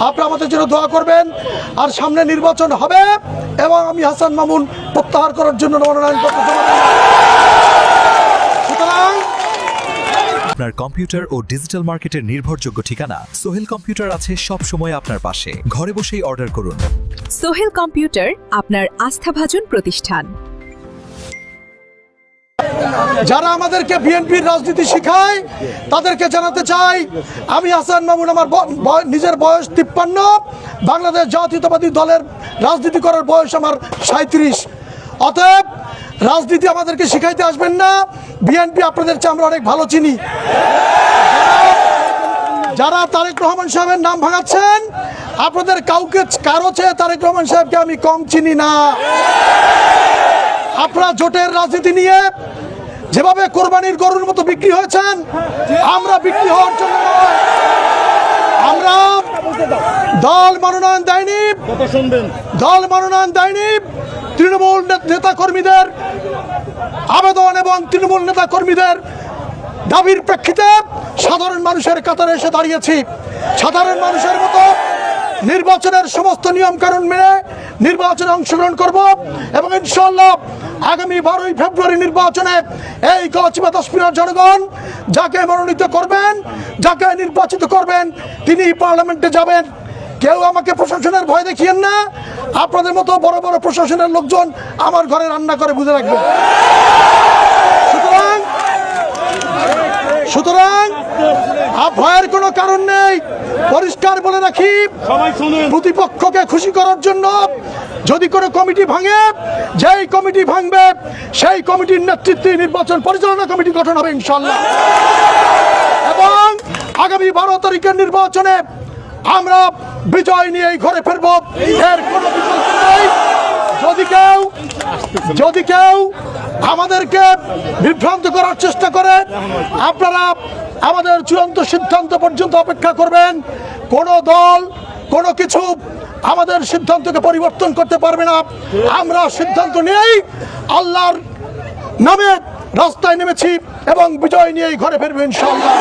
আপনারা আমাদের জন্য দোয়া করবেন। আর সামনে নির্বাচন হবে এবং আমি হাসান মামুন প্রত্যাহার করার জন্য মনোনয়নপত্র জমা দেব। সুতরাং আপনার কম্পিউটার ও ডিজিটাল মার্কেটের নির্ভরযোগ্য ঠিকানা সোহেল কম্পিউটার আছে সব সময় আপনার পাশে। ঘরে বসেই অর্ডার করুন। সোহেল কম্পিউটার, আপনার আস্থাভাজন প্রতিষ্ঠান। যারা আমাদেরকে বিএনপির রাজনীতি শেখায় তাদেরকে জানাতে চাই, আমি হাসান মামুন, আমার নিজের বয়স 53, বাংলাদেশ জাতীয়তাবাদী দলের রাজনীতি করার বয়স আমার 37। অতএব রাজনীতি আমাদেরকে শিখাইতে আসবেন না। বিএনপি আপনাদের চেয়ে আমরা অনেক ভালো চিনি। যারা তারেক রহমান সাহেবের নাম ভাঙাচ্ছেন, আপনাদের কারো চেয়ে তারেক রহমান সাহেবকে আমি কম চিনি না। আপনারা জোটের রাজনীতি নিয়ে যেভাবে কোরবানির গরুর মতো বিক্রি হয়েছেন, আমরা বিক্রি হওয়ার জন্য নয়। আমরা দল মনোনয়ন দেয়নি, তৃণমূল নেতা কর্মীদের আবেদন এবং তৃণমূল নেতা কর্মীদের দাবির প্রেক্ষিতে সাধারণ মানুষের কাতারে এসে দাঁড়িয়েছি। সাধারণ মানুষের মতো নির্বাচনের সমস্ত নিয়ম কানুন মেনে নির্বাচনে অংশগ্রহণ করব এবং ইনশাআল্লাহ আগামী 12ই ফেব্রুয়ারি নির্বাচনে এই কচিবাতাসপিনার জনগণ যাকে মনোনীত করবেন, যাকে নির্বাচিত করবেন, তিনি পার্লামেন্টে যাবেন। কেউ আমাকে প্রশাসনের ভয় দেখিয়েন না। আপনাদের মতো বড় বড় প্রশাসনের লোকজন আমার ঘরে রান্না করে, বুঝে রাখবেন। সুতরাং ভয়ের কোনো কারণ নেই। পরিষ্কার বলে রাখি, প্রতিপক্ষকে খুশি করার জন্য যদি কোনো কমিটি ভাঙে, যেই কমিটি ভাঙবে সেই কমিটির নেতৃত্বে নির্বাচন পরিচালনা কমিটি গঠন হবে ইনশাআল্লাহ। এবং আগামী 12 তারিখের নির্বাচনে আমরা বিজয় নিয়ে এই ঘরে ফিরব, এর কোনো বিকল্প নেই। যদি কেউ আমাদেরকে বিভ্রান্ত করার চেষ্টা করে, আপনারা আমাদের চূড়ান্ত সিদ্ধান্ত পর্যন্ত অপেক্ষা করবেন। কোনো দল কোনো কিছু আমাদের সিদ্ধান্তকে পরিবর্তন করতে পারবে না। আমরা সিদ্ধান্ত নিয়েই আল্লাহর নামে রাস্তায় নেমেছি এবং বিজয় নিয়ে ঘরে ফিরবো ইনশাআল্লাহ।